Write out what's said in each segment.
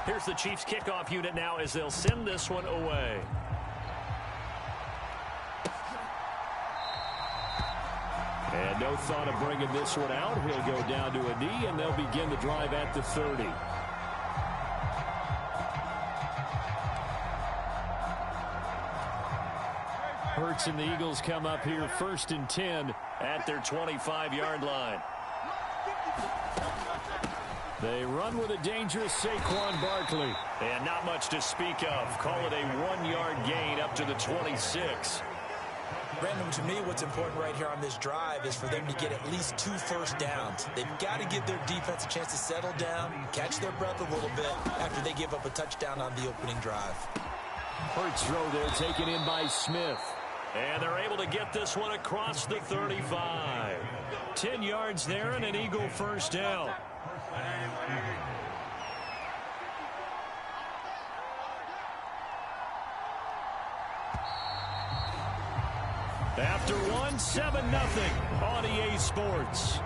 Here's the Chiefs kickoff unit now as they'll send this one away. And no thought of bringing this one out. He'll go down to a knee, and they'll begin the drive at the 30. Hurts and the Eagles come up here 1st and 10 at their 25-yard line. They run with a dangerous Saquon Barkley. And not much to speak of. Call it a 1-yard gain up to the 26. Brandon, to me, what's important right here on this drive is for them to get at least 2 first downs. They've got to give their defense a chance to settle down, catch their breath a little bit after they give up a touchdown on the opening drive. Hurts throw there taken in by Smith. And they're able to get this one across the 35. 10 yards there and an Eagle first down. After one, 7-0 on EA Sports.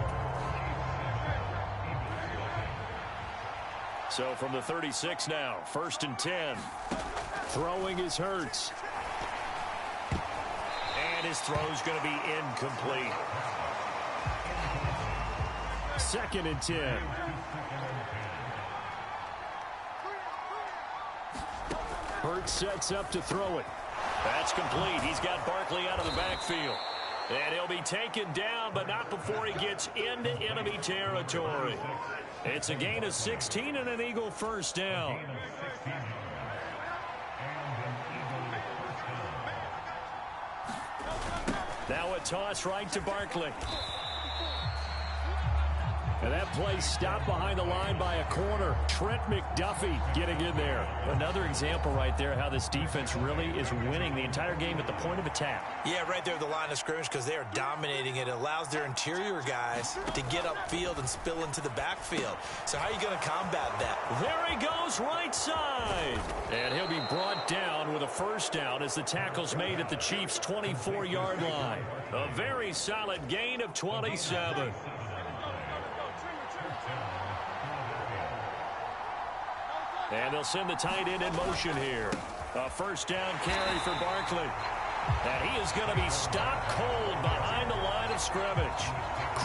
So from the 36 now, 1st and 10. Throwing is Hurts. And his throw's going to be incomplete. 2nd and 10. Hurts sets up to throw it. That's complete. He's got Barkley out of the backfield. And he'll be taken down, but not before he gets into enemy territory. It's a gain of 16 and an Eagle first down. Now a toss right to Barkley. And that play stopped behind the line by a corner. Trent McDuffie getting in there. Another example right there how this defense really is winning the entire game at the point of attack. Yeah, right there at the line of scrimmage because they are dominating it. It allows their interior guys to get upfield and spill into the backfield. So how are you going to combat that? There he goes right side. And he'll be brought down with a first down as the tackle's made at the Chiefs' 24-yard line. A very solid gain of 27. And they'll send the tight end in motion here. A first down carry for Barkley. And he is going to be stopped cold behind the line of scrimmage.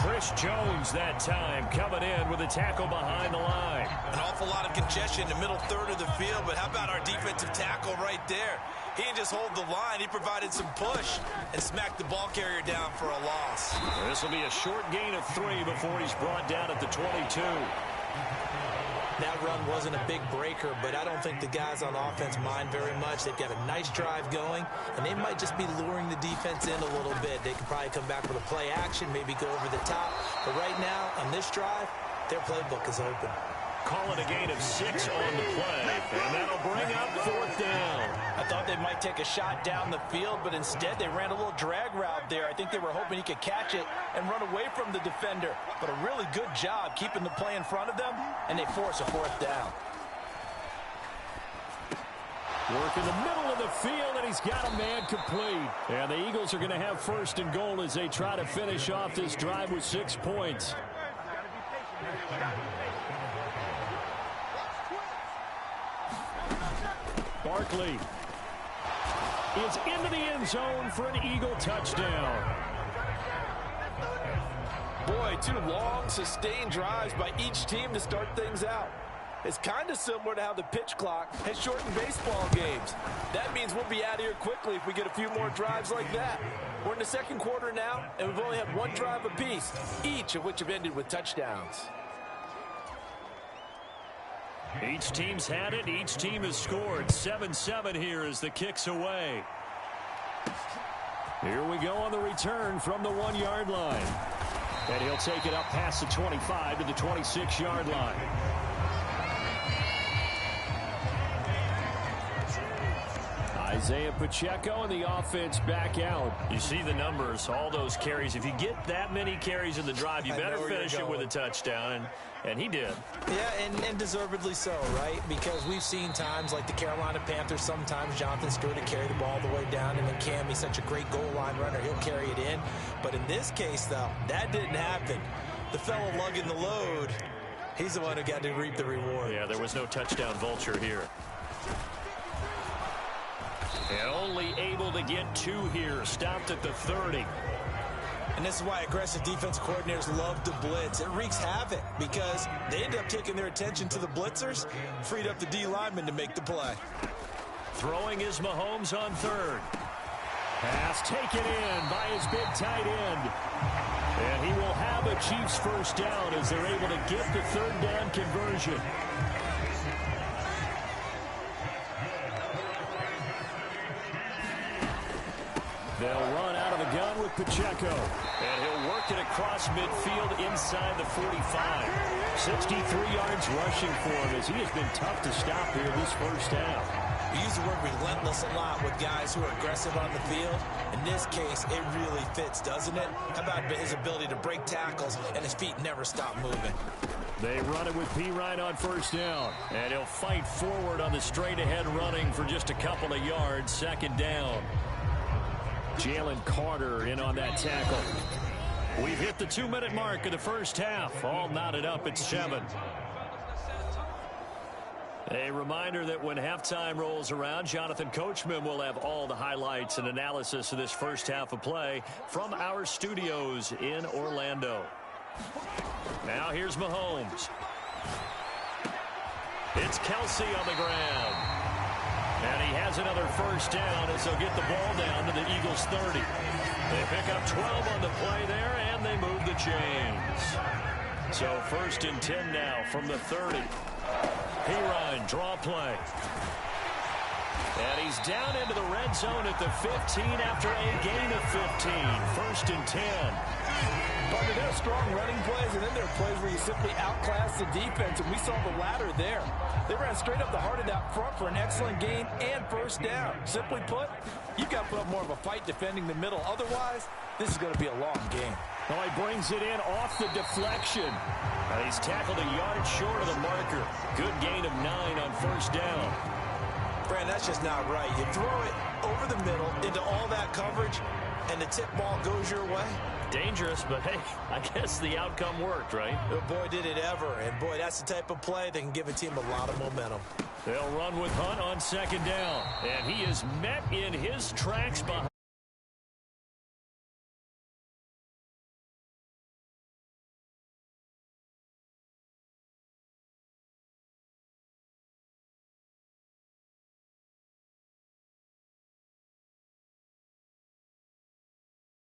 Chris Jones that time coming in with a tackle behind the line. An awful lot of congestion in the middle third of the field, but how about our defensive tackle right there? He didn't just hold the line. He provided some push and smacked the ball carrier down for a loss. This will be a short gain of 3 before he's brought down at the 22. That run wasn't a big breaker, but I don't think the guys on offense mind very much. They've got a nice drive going, and they might just be luring the defense in a little bit. They can probably come back with a play action, maybe go over the top. But right now, on this drive, their playbook is open. Call it a gain of 6 on the play, and that'll bring up 4th down. I thought they might take a shot down the field, but instead they ran a little drag route there. I think they were hoping he could catch it and run away from the defender. But a really good job keeping the play in front of them, and they force a 4th down. Work in the middle of the field, and he's got a man complete. And the Eagles are going to have 1st and goal as they try to finish off this drive with 6 points. Barkley is into the end zone for an Eagle touchdown. Boy, 2 long, sustained drives by each team to start things out. It's kind of similar to how the pitch clock has shortened baseball games. That means we'll be out of here quickly if we get a few more drives like that. We're in the 2nd quarter now, and we've only had 1 drive apiece, each of which have ended with touchdowns. Each team's had it. Each team has scored. 7-7 here as the kick's away. Here we go on the return from the 1-yard line. And he'll take it up past the 25 to the 26-yard line. Isaiah Pacheco and the offense back out. You see the numbers, all those carries. If you get that many carries in the drive, you better finish it with a touchdown, and he did. Yeah, and deservedly so, right? Because we've seen times like the Carolina Panthers, sometimes Jonathan Stewart will carry the ball all the way down, and then Cam, he's such a great goal line runner, he'll carry it in. But in this case, though, that didn't happen. The fellow lugging the load He's the one who got to reap the reward. Yeah, there was no touchdown vulture here. And only able to get 2 here. Stopped at the 30. And this is why aggressive defense coordinators love to blitz. It wreaks havoc because they end up taking their attention to the blitzers, freed up the D lineman to make the play. Throwing is Mahomes on 3rd. Pass taken in by his big tight end. And he will have a Chiefs first down as they're able to get the 3rd down conversion. They'll run out of the gun with Pacheco. And he'll work it across midfield inside the 45. 63 yards rushing for him as he has been tough to stop here this first half. We use the word relentless a lot with guys who are aggressive on the field. In this case, it really fits, doesn't it? How about his ability to break tackles and his feet never stop moving? They run it with PHI on first down. And he'll fight forward on the straight-ahead running for just a couple of yards. 2nd down. Jalen Carter in on that tackle. We've hit the 2-minute mark of the first half. All knotted up at 7. A reminder that when halftime rolls around, Jonathan Coachman will have all the highlights and analysis of this first half of play from our studios in Orlando. Now here's Mahomes. It's Kelsey on the ground. And he has another first down as they'll get the ball down to the Eagles 30. They pick up 12 on the play there, and they move the chains. So 1st and 10 now from the 30. PHI draw play. And he's down into the red zone at the 15 after a gain of 15. 1st and 10. Partner, there are strong running plays, and then there are plays where you simply outclass the defense, and we saw the latter there. They ran straight up the heart of that front for an excellent gain and first down. Simply put, you've got to put up more of a fight defending the middle. Otherwise, this is going to be a long game. Well, he brings it in off the deflection. And he's tackled a yard short of the marker. Good gain of 9 on first down. Fran, that's just not right. You throw it over the middle into all that coverage, and the tip ball goes your way. Dangerous, but hey, I guess the outcome worked, right? Oh, boy, did it ever. And, boy, that's the type of play that can give a team a lot of momentum. They'll run with Hunt on 2nd down. And he is met in his tracks behind.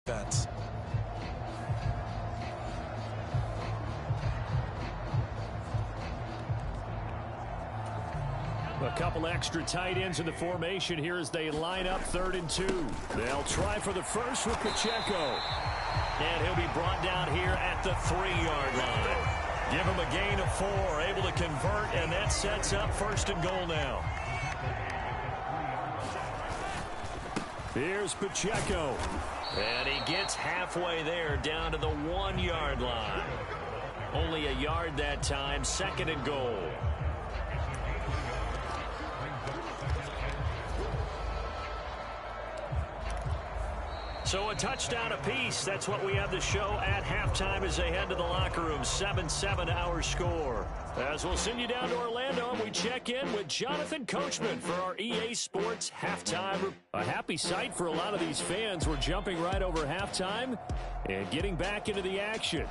Defense. A couple extra tight ends in the formation here as they line up 3rd and 2. They'll try for the first with Pacheco. And he'll be brought down here at the 3-yard line. Give him a gain of 4, able to convert, and that sets up 1st and goal now. Here's Pacheco. And he gets halfway there down to the 1-yard line. Only a yard that time, 2nd and goal. So a touchdown apiece. That's what we have the show at halftime as they head to the locker room. 7-7 our score. As we'll send you down to Orlando and we check in with Jonathan Coachman for our EA Sports halftime. A happy sight for a lot of these fans. We're jumping right over halftime and getting back into the action.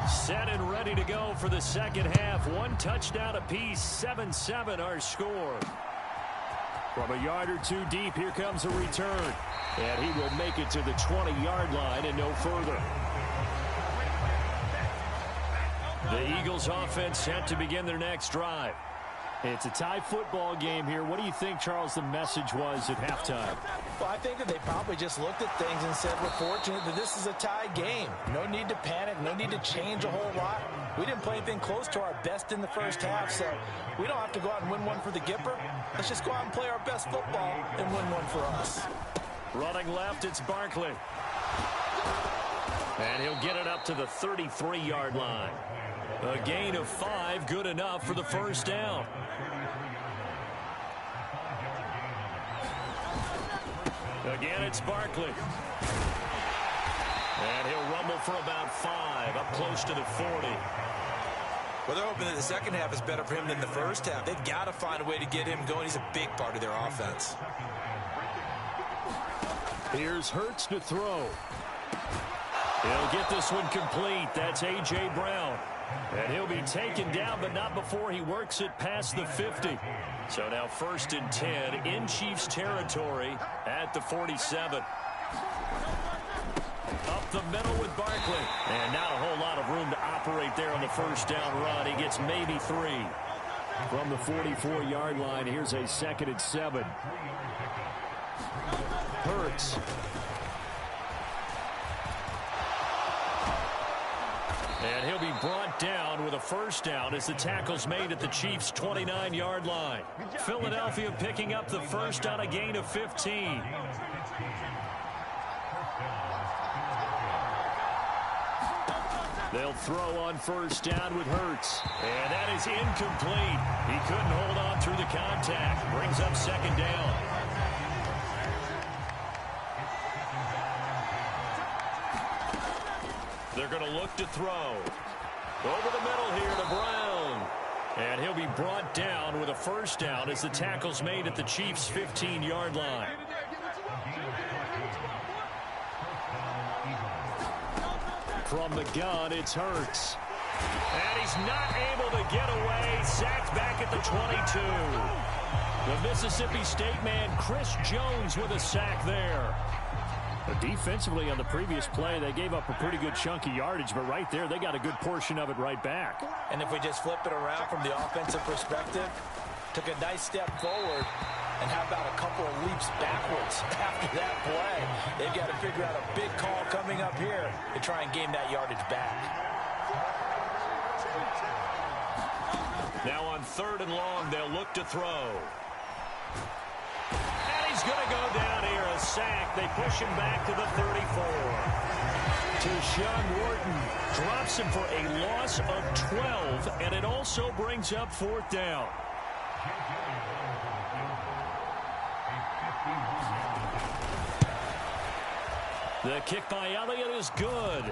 Set and ready to go for the second half. 1 touchdown apiece. 7-7 our score. From a yard or 2 deep, here comes a return. And he will make it to the 20-yard line and no further. The Eagles offense set to begin their next drive. It's a tie football game here. What do you think, Charles, the message was at halftime? Well, I think that they probably just looked at things and said, we're fortunate that this is a tie game. No need to panic, no need to change a whole lot. We didn't play anything close to our best in the first half, so we don't have to go out and win one for the Gipper. Let's just go out and play our best football and win one for us. Running left, it's Barkley. And he'll get it up to the 33-yard line. A gain of 5, good enough for the first down. Again, it's Barkley. And he'll rumble for about 5, up close to the 40. Well, they're hoping that the second half is better for him than the first half. They've got to find a way to get him going. He's a big part of their offense. Here's Hurts to throw. He'll get this one complete. That's A.J. Brown. And he'll be taken down, but not before he works it past the 50. So now 1st and 10 in Chiefs territory at the 47. Up the middle with Barkley. And not a whole lot of room to operate there on the first down run. He gets maybe 3. From the 44-yard line, here's a 2nd and 7. Hurts. And he'll be brought down with a first down as the tackle's made at the Chiefs' 29-yard line. Philadelphia picking up the first on a gain of 15. They'll throw on first down with Hurts. And that is incomplete. He couldn't hold on through the contact. Brings up 2nd down. They're going to look to throw. Over the middle here to Brown. And he'll be brought down with a first down as the tackle's made at the Chiefs' 15-yard line. From the gun, it's Hurts. And he's not able to get away. Sacked back at the 22. The Mississippi State man, Chris Jones, with a sack there. But defensively on the previous play, they gave up a pretty good chunk of yardage, but right there, they got a good portion of it right back. And if we just flip it around from the offensive perspective, took a nice step forward, and how about a couple of leaps backwards after that play? They've got to figure out a big call coming up here to try and gain that yardage back. Now on 3rd and long, they'll look to throw. And he's going to go down here, a sack. They push him back to the 34. Deshaun Wharton drops him for a loss of 12, and it also brings up 4th down. The kick by Elliott is good.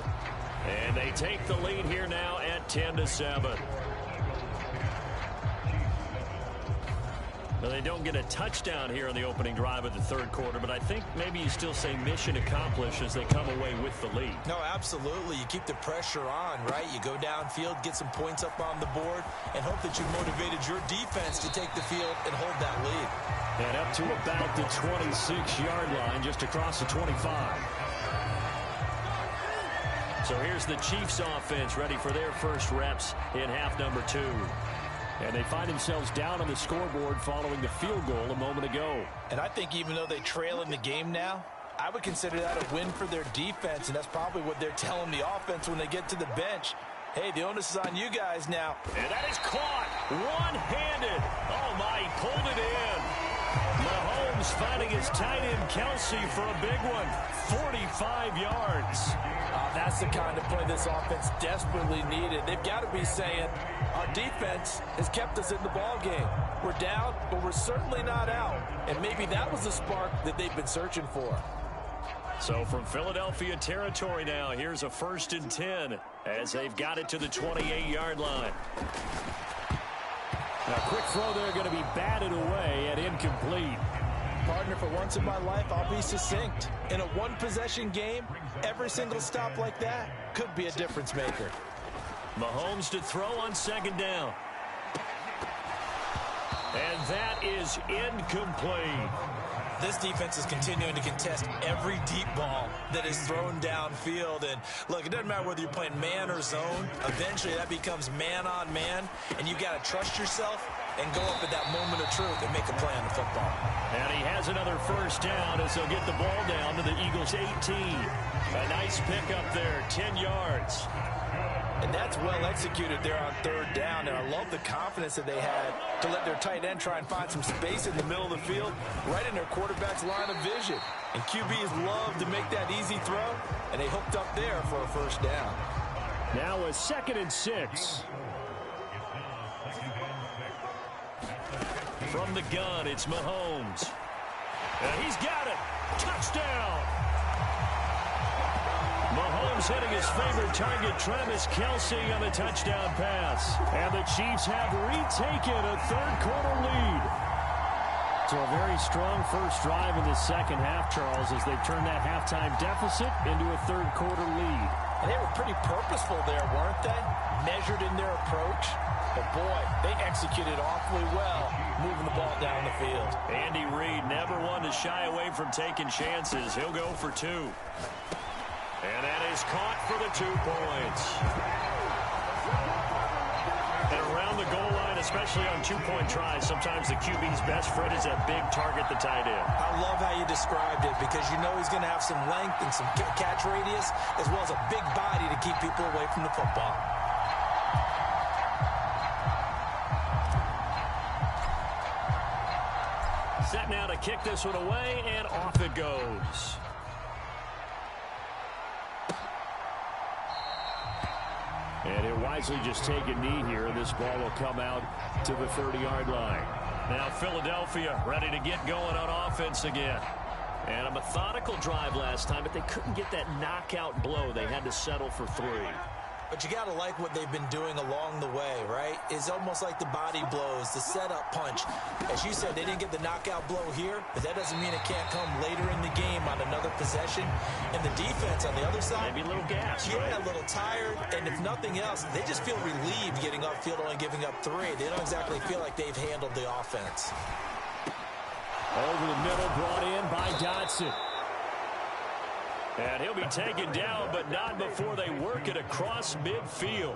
And they take the lead here now at 10-7. Well, they don't get a touchdown here in the opening drive of the 3rd quarter, but I think maybe you still say mission accomplished as they come away with the lead. No, absolutely. You keep the pressure on, right? You go downfield, get some points up on the board, and hope that you motivated your defense to take the field and hold that lead. And up to about the 26-yard line, just across the 25. So here's the Chiefs offense ready for their first reps in half number 2. And they find themselves down on the scoreboard following the field goal a moment ago. And I think even though they trail in the game now, I would consider that a win for their defense, and that's probably what they're telling the offense when they get to the bench. Hey, the onus is on you guys now. And that is caught one-handed. Oh, my, he pulled it in. Mahomes finding his tight end Kelsey for a big one. 45 yards. That's the kind of play this offense desperately needed. They've got to be saying, our defense has kept us in the ball game. We're down, but we're certainly not out. And maybe that was the spark that they've been searching for. So from Philadelphia territory now, here's a 1st and 10 as they've got it to the 28-yard line. Now, quick throw there going to be batted away and incomplete. Partner, for once in my life, I'll be succinct. In a one-possession game, every single stop like that could be a difference maker. Mahomes to throw on 2nd down. And that is incomplete. This defense is continuing to contest every deep ball that is thrown downfield. And look, it doesn't matter whether you're playing man or zone. Eventually, that becomes man on man. And you got to trust yourself and go up at that moment of truth and make a play on the football. And he has another first down as he'll get the ball down to the Eagles' 18. A nice pickup there, 10 yards. And that's well executed there on 3rd down. And I love the confidence that they had to let their tight end try and find some space in the middle of the field, right in their quarterback's line of vision. And QBs love to make that easy throw, and they hooked up there for a first down. Now a 2nd and 6. From the gun, it's Mahomes. And he's got it. Touchdown. Mahomes Mahomes hitting his favorite target, Travis Kelce, on the touchdown pass. And the Chiefs have retaken a third-quarter lead. So a very strong first drive in the second half, Charles, as they turn that halftime deficit into a third-quarter lead. And they were pretty purposeful there, weren't they? Measured in their approach. But, boy, they executed awfully well, moving the ball down the field. Andy Reid never one to shy away from taking chances. He'll go for two. And that is caught for the 2 points. And around the goal line, especially on two-point tries, sometimes the QB's best friend is that big target, the tight end. I love how you described it because you know he's going to have some length and some catch radius as well as a big body to keep people away from the football. Set now to kick this one away, and off it goes. And he'll wisely just take a knee here. This ball will come out to the 30-yard line. Now Philadelphia ready to get going on offense again. And a methodical drive last time, but they couldn't get that knockout blow. They had to settle for 3. But you got to like what they've been doing along the way, right? It's almost like the body blows, the setup punch. As you said, they didn't get the knockout blow here, but that doesn't mean it can't come later in the game on another possession. And the defense on the other side, maybe a little gas, yeah, right? A little tired. And if nothing else, they just feel relieved getting upfield, only giving up 3. They don't exactly feel like they've handled the offense. Over the middle, brought in by Dotson. And he'll be taken down, but not before they work it across midfield.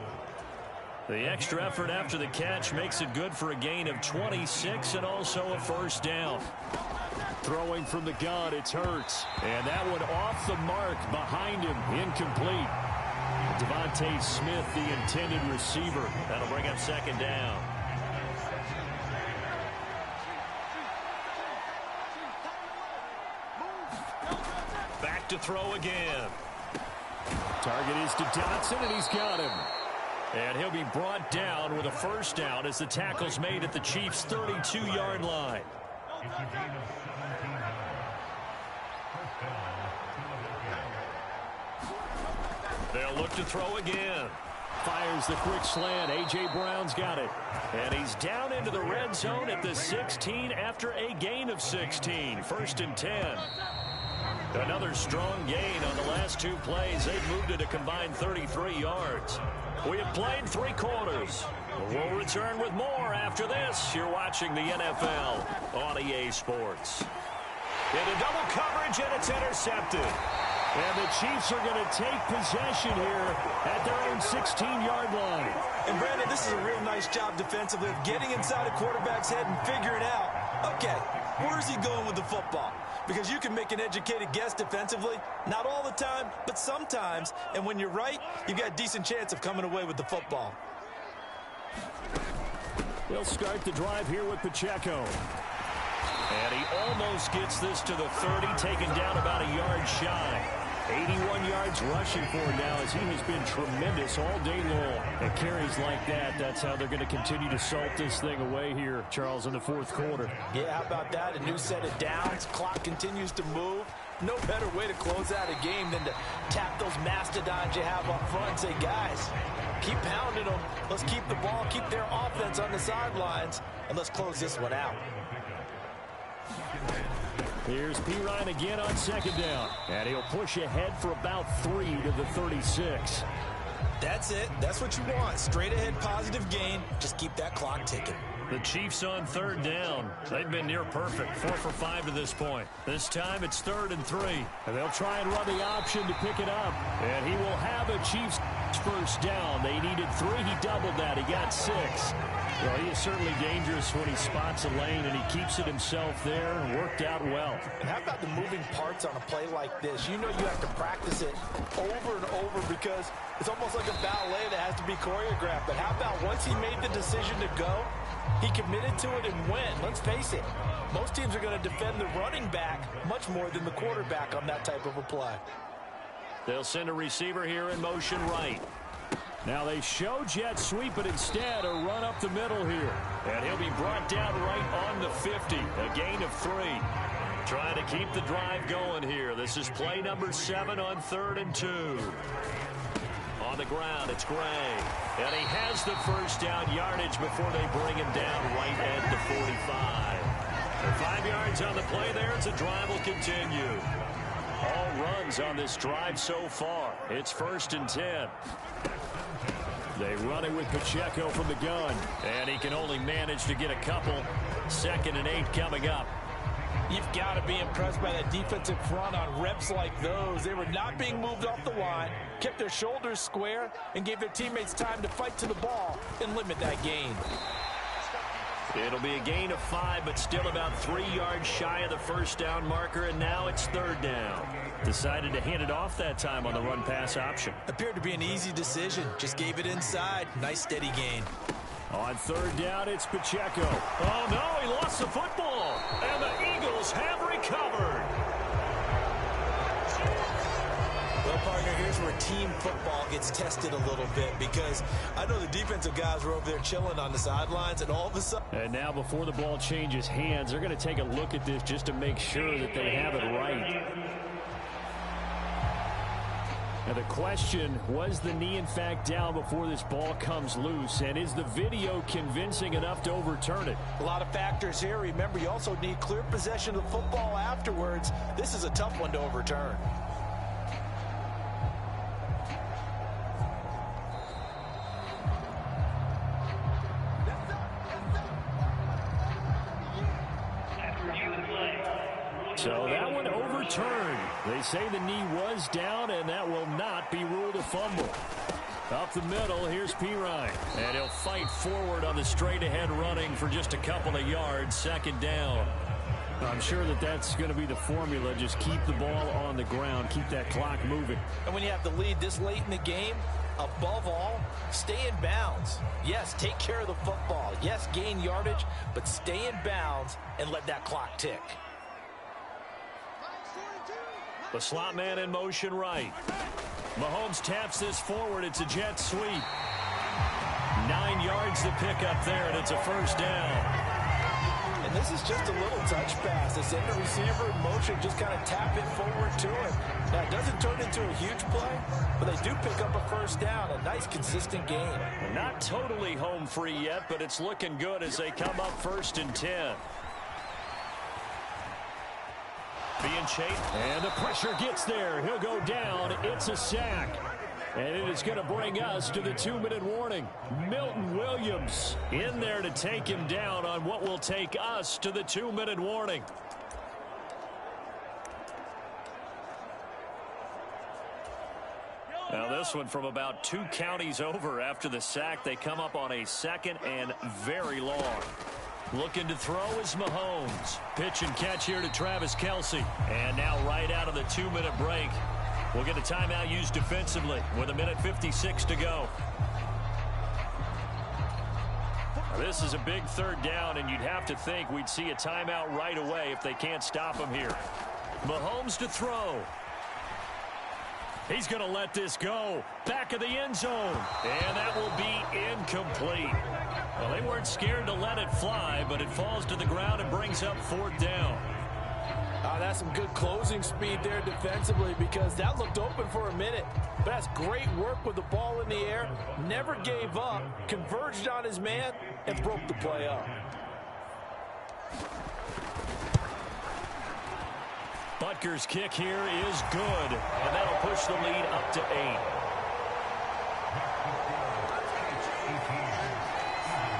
The extra effort after the catch makes it good for a gain of 26 and also a first down. Throwing from the gun, it's Hurts. And that one off the mark behind him, incomplete. Devontae Smith, the intended receiver. That'll bring up second down. To throw again. Target is to Dotson, and he's got him. And he'll be brought down with a first down as the tackle's made at the Chiefs' 32-yard line. They'll look to throw again. Fires the quick slant. A.J. Brown's got it. And he's down into the red zone at the 16 after a gain of 16. 1st and 10. Another strong gain on the last 2 plays. They've moved it a combined 33 yards. We have played 3 quarters. We'll return with more after this. You're watching the NFL on EA Sports. Into double coverage, and it's intercepted. And the Chiefs are going to take possession here at their own 16-yard line. And, Brandon, this is a real nice job defensively of getting inside a quarterback's head and figuring out, okay, where's he going with the football? Because you can make an educated guess defensively, not all the time, but sometimes. And when you're right, you've got a decent chance of coming away with the football. They'll start the drive here with Pacheco. And he almost gets this to the 30, taken down about a yard shy. 81 yards rushing for him now as he has been tremendous all day long. And carries like that, that's how they're going to continue to salt this thing away here, Charles, in the 4th quarter. Yeah, how about that? A new set of downs. Clock continues to move. No better way to close out a game than to tap those mastodons you have up front and say, guys, keep pounding them. Let's keep the ball, keep their offense on the sidelines, and let's close this one out. Here's P. Ryan again on 2nd down. And he'll push ahead for about 3 to the 36. That's it. That's what you want. Straight ahead positive gain. Just keep that clock ticking. The Chiefs on 3rd down. They've been near perfect. 4 for 5 to this point. This time it's 3rd and 3. And they'll try and run the option to pick it up. And he will have a Chiefs first down. They needed 3. He doubled that. He got 6. Well, he is certainly dangerous when he spots a lane, and he keeps it himself there and worked out well. And how about the moving parts on a play like this? You know you have to practice it over and over because it's almost like a ballet that has to be choreographed. But how about once he made the decision to go, he committed to it and went. Let's face it, most teams are going to defend the running back much more than the quarterback on that type of a play. They'll send a receiver here in motion right. Now they show jet sweep, but instead a run up the middle here. And he'll be brought down right on the 50. A gain of 3. Trying to keep the drive going here. This is play number 7 on 3rd and 2. On the ground, it's Gray. And he has the first down yardage before they bring him down right at the 45. For 5 yards on the play there, the drive will continue. All runs on this drive so far. It's 1st and 10. They run it with Pacheco from the gun. And he can only manage to get a couple. 2nd and 8 coming up. You've got to be impressed by that defensive front on reps like those. They were not being moved off the line, kept their shoulders square, and gave their teammates time to fight to the ball and limit that gain. It'll be a gain of 5, but still about 3 yards shy of the first down marker, and now it's 3rd down. Decided to hand it off that time on the run-pass option. Appeared to be an easy decision. Just gave it inside. Nice steady gain. On 3rd down, it's Pacheco. Oh, no, he lost the football. And the Eagles have recovered. Well, partner, here's where team football gets tested a little bit, because I know the defensive guys were over there chilling on the sidelines, and all of a sudden... And now before the ball changes hands, they're going to take a look at this just to make sure that they have it right. Now the question, was the knee in fact down before this ball comes loose? And is the video convincing enough to overturn it? A lot of factors here. Remember, you also need clear possession of the football afterwards. This is a tough one to overturn. So that one overturned. They say the knee was down, and that will not be ruled a fumble. Up the middle, here's PHI. And he'll fight forward on the straight-ahead running for just a couple of yards. 2nd down. I'm sure that that's going to be the formula. Just keep the ball on the ground. Keep that clock moving. And when you have the lead this late in the game, above all, stay in bounds. Yes, take care of the football. Yes, gain yardage, but stay in bounds and let that clock tick. The slot man in motion right. Mahomes taps this forward. It's a jet sweep. 9 yards to pick up there, and it's a 1st down. And this is just a little touch pass. They send the receiver in motion, just kind of tap it forward to him. Now, it doesn't turn into a huge play, but they do pick up a 1st down. A nice, consistent gain. Not totally home free yet, but it's looking good as they come up 1st and 10. Being chased, and the pressure gets there. He'll go down. It's a sack. And it is going to bring us to the 2-minute warning. Milton Williams in there to take him down on what will take us to the 2-minute warning. Now this one from about 2 counties over after the sack. They come up on a 2nd and very long. Looking to throw is Mahomes. Pitch and catch here to Travis Kelce. And now right out of the 2-minute break, we'll get a timeout used defensively with 1:56 to go. This is a big 3rd down, and you'd have to think we'd see a timeout right away if they can't stop him here. Mahomes to throw. He's going to let this go. Back of the end zone. And that will be incomplete. Well, they weren't scared to let it fly, but it falls to the ground and brings up 4th down. That's some good closing speed there defensively, because that looked open for a minute. But that's great work with the ball in the air. Never gave up, converged on his man, and broke the play up. Butker's kick here is good, and that'll push the lead up to 8.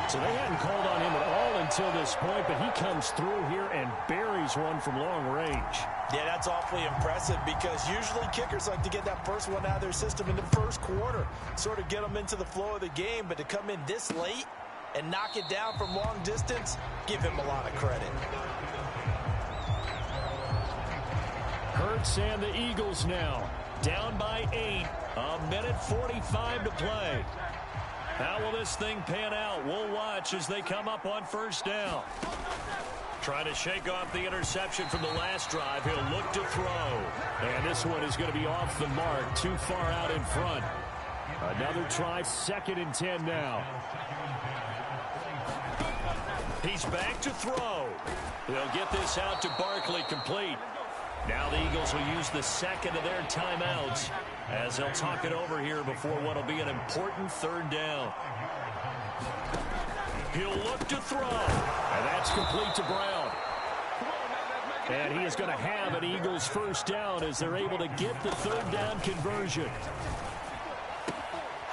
So they hadn't called on him at all until this point, but he comes through here and buries one from long range. Yeah, that's awfully impressive, because usually kickers like to get that first one out of their system in the first quarter, sort of get them into the flow of the game, but to come in this late and knock it down from long distance, give him a lot of credit. Hurts and the Eagles now down by 8. 1:45 to play. How will this thing pan out? We'll watch as they come up on 1st down. Trying to shake off the interception from the last drive. He'll look to throw. And this one is going to be off the mark. Too far out in front. Another try. 2nd and 10 now. He's back to throw. They'll get this out to Barkley, complete. Now the Eagles will use the second of their timeouts as they'll talk it over here before what will be an important third down. He'll look to throw, and that's complete to Brown. And he is going to have an Eagles first down as they're able to get the third down conversion.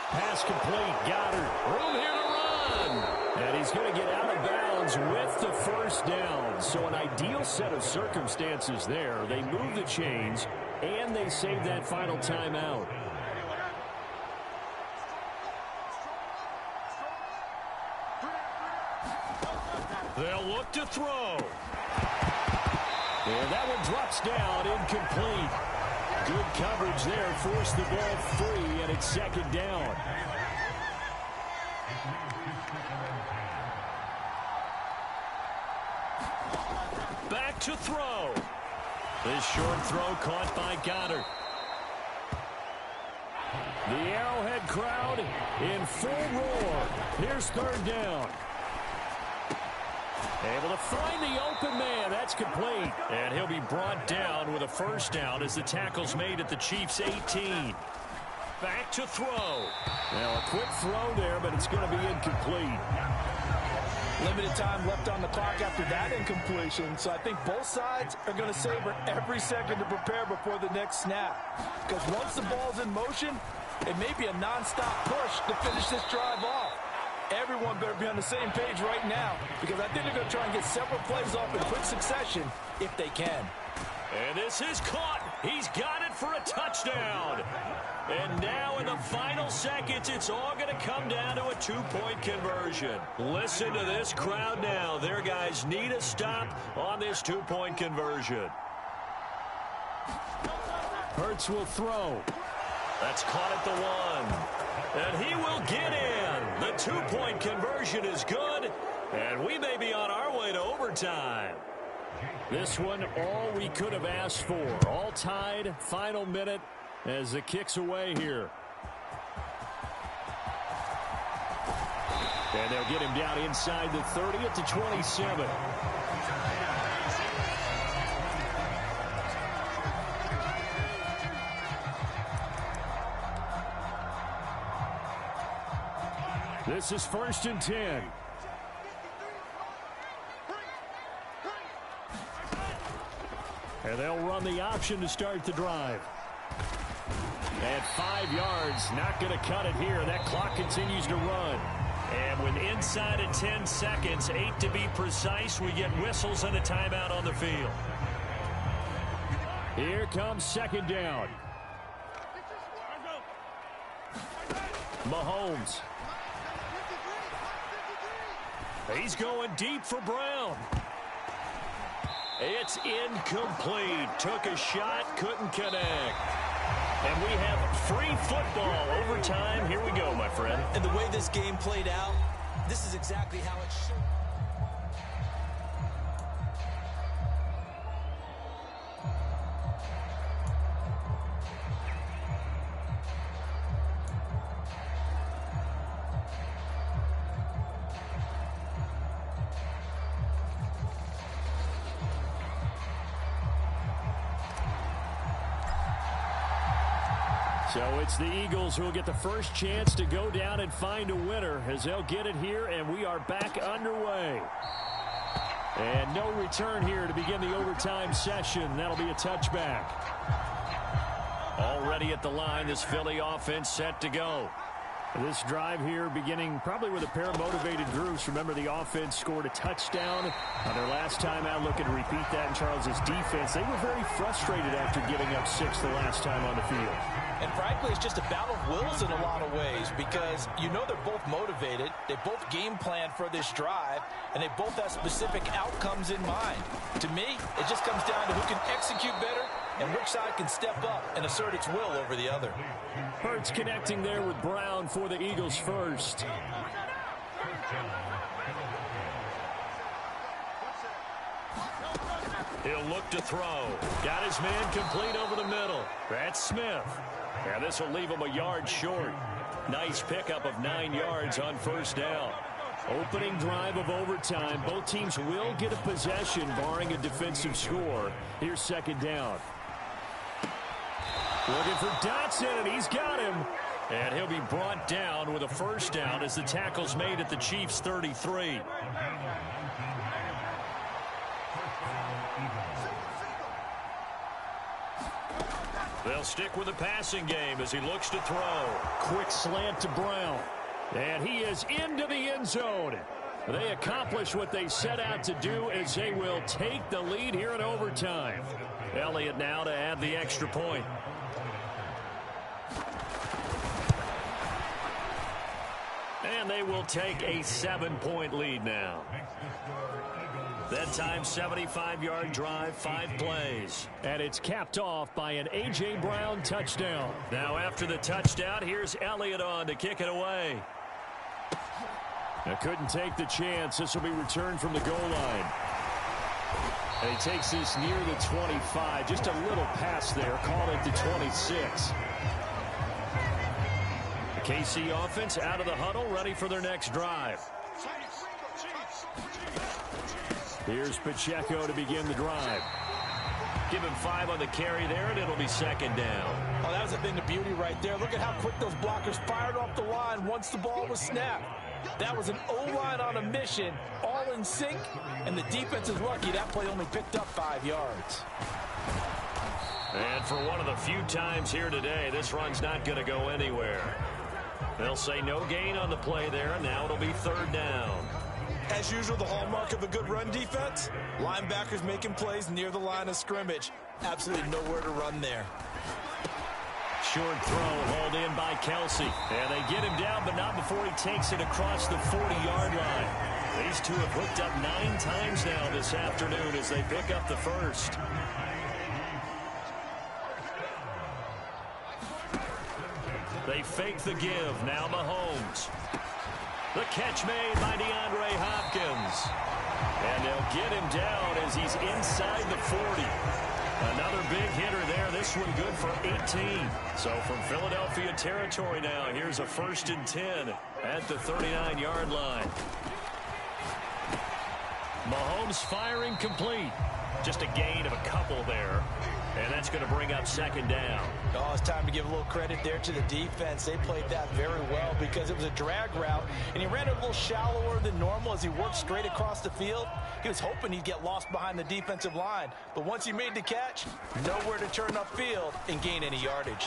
Pass complete, Goddard. Room here to run. And he's going to get out of bounds with the first down. So an ideal set of circumstances there. They move the chains, and they save that final timeout. They'll look to throw. And that one drops down, incomplete. Good coverage there, forced the ball free, and it's second down. Back to throw. This short throw caught by Goddard. The Arrowhead crowd in full roar. Here's third down. Able to find the open man. That's complete. And he'll be brought down with a first down as the tackle's made at the Chiefs' 18. Back to throw. Now a quick throw there, but it's going to be incomplete. Limited time left on the clock after that incompletion, so I think both sides are going to savor every second to prepare before the next snap. Because once the ball's in motion, it may be a nonstop push to finish this drive off. Everyone better be on the same page right now, because I think they're going to try and get several plays off in quick succession if they can. And this is caught. He's got it for a touchdown. And now in the final seconds, it's all going to come down to a two-point conversion. Listen to this crowd now. Their guys need a stop on this two-point conversion. Hurts will throw. That's caught at the one. And he will get in. The two-point conversion is good. And we may be on our way to overtime. This one, all we could have asked for. All tied, final minute as the kick's away here. And they'll get him down inside the 30 at the 27. This is 1st and 10. And they'll run the option to start the drive. At 5 yards, not going to cut it here. That clock continues to run. And with inside of 10 seconds, 8 to be precise, we get whistles and a timeout on the field. Here comes second down. Mahomes. He's going deep for Brown. It's incomplete. Took a shot, couldn't connect. And we have free football overtime. Here we go, my friend. And the way this game played out, this is exactly how it should. So it's the Eagles who will get the first chance to go down and find a winner as they'll get it here, and we are back underway. And no return here to begin the overtime session. That'll be a touchback. Already at the line, this Philly offense set to go. This drive here beginning probably with a pair of motivated groups. Remember, the offense scored a touchdown on their last time out. Looking to repeat that in Charles's defense. They were very frustrated after giving up 6 the last time on the field. And frankly, it's just a battle of wills in a lot of ways because you know they're both motivated. They both game plan for this drive, and they both have specific outcomes in mind. To me, it just comes down to who can execute better and which side can step up and assert its will over the other. Hurts connecting there with Brown for the Eagles first. He'll look to throw. Got his man complete over the middle. That's Smith. And this will leave him a yard short. Nice pickup of 9 yards on first down. Opening drive of overtime. Both teams will get a possession, barring a defensive score. Here's second down. Looking for Dotson, and he's got him. And he'll be brought down with a first down as the tackle's made at the Chiefs' 33. They'll stick with the passing game as he looks to throw. Quick slant to Brown. And he is into the end zone. They accomplish what they set out to do as they will take the lead here in overtime. Elliott now to add the extra point. And they will take a 7-point lead now. That time, 75-yard drive, 5 plays. And it's capped off by an A.J. Brown touchdown. Now after the touchdown, here's Elliott on to kick it away. Couldn't take the chance. This will be returned from the goal line. And he takes this near the 25. Just a little pass there. Call it the 26. The KC offense out of the huddle, ready for their next drive. Here's Pacheco to begin the drive. Give him 5 on the carry there, and it'll be second down. Oh, that was a thing of beauty right there. Look at how quick those blockers fired off the line once the ball was snapped. That was an O-line on a mission, all in sync, and the defense is lucky that play only picked up 5 yards. And for one of the few times here today, this run's not going to go anywhere. They'll say no gain on the play there, and now it'll be third down. As usual, the hallmark of a good run defense, linebackers making plays near the line of scrimmage. Absolutely nowhere to run there. Short throw hauled in by Kelsey. And they get him down, but not before he takes it across the 40-yard line. These two have hooked up 9 times now this afternoon as they pick up the first. They fake the give. Now Mahomes. The catch made by DeAndre Hopkins. And they'll get him down as he's inside the 40. Another big hitter there. This one good for 18. So from Philadelphia territory now, here's a 1st and 10 at the 39-yard line. Mahomes firing complete. Just a gain of a couple there. And that's going to bring up second down. Oh, it's time to give a little credit there to the defense. They played that very well because it was a drag route, and he ran it a little shallower than normal as he worked straight across the field. He was hoping he'd get lost behind the defensive line, but once he made the catch, nowhere to turn upfield and gain any yardage.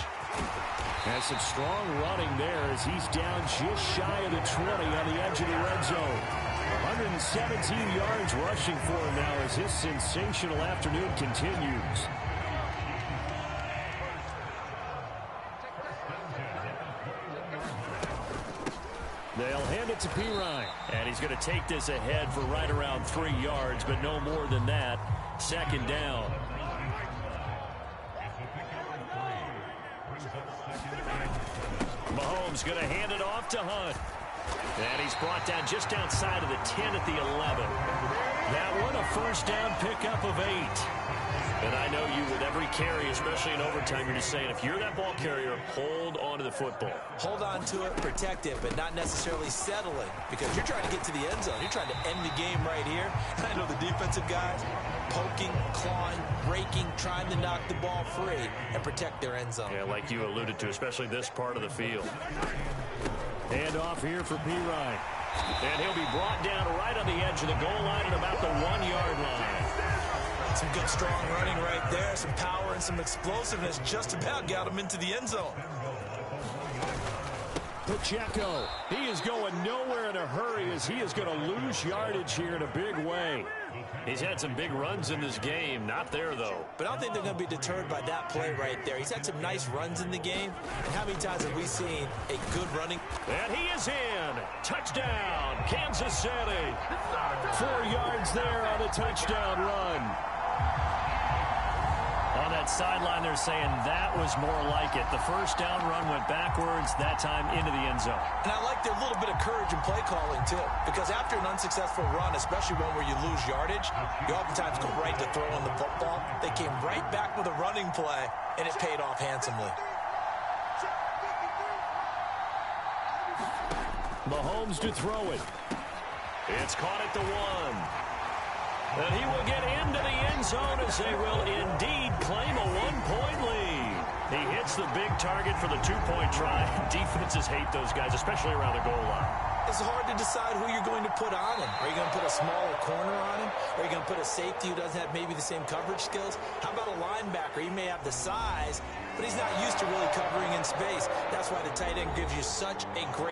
Has some strong running there as he's down just shy of the 20 on the edge of the red zone. 117 yards rushing for him now as his sensational afternoon continues. They'll hand it to PHI. And he's going to take this ahead for right around 3 yards, but no more than that. Second down. Mahomes going to hand it off to Hunt. And he's brought down just outside of the 10 at the 11. That one a first down pickup of 8. And I know you with every carry, especially in overtime, you're just saying if you're that ball carrier, hold on to the football. Hold on to it, protect it, but not necessarily settling because you're trying to get to the end zone. You're trying to end the game right here. I know the defensive guys poking, clawing, breaking, trying to knock the ball free and protect their end zone. Yeah, like you alluded to, especially this part of the field. Hand off here for PHI. And he'll be brought down right on the edge of the goal line at about the 1-yard line. Some good, strong running right there. Some power and some explosiveness just about got him into the end zone. Pacheco, he is going nowhere in a hurry as he is going to lose yardage here in a big way. He's had some big runs in this game. Not there, though. But I don't think they're going to be deterred by that play right there. He's had some nice runs in the game. And how many times have we seen a good running? And he is in. Touchdown, Kansas City. 4 yards there on the touchdown run. On that sideline, they're saying that was more like it. The first down run went backwards, that time into the end zone. And I like their little bit of courage in play calling, too. Because after an unsuccessful run, especially one where you lose yardage, you oftentimes go right to throwing the football. They came right back with a running play, and it paid off handsomely. Mahomes to throw it. It's caught at the 1. And he will get into the end zone as they will indeed claim a 1-point lead. He hits the big target for the 2-point try. Defenses hate those guys, especially around the goal line. It's hard to decide who you're going to put on him. Are you going to put a smaller corner on him? Or are you going to put a safety who doesn't have maybe the same coverage skills? How about a linebacker? He may have the size, but he's not used to really covering in space. That's why the tight end gives you such a great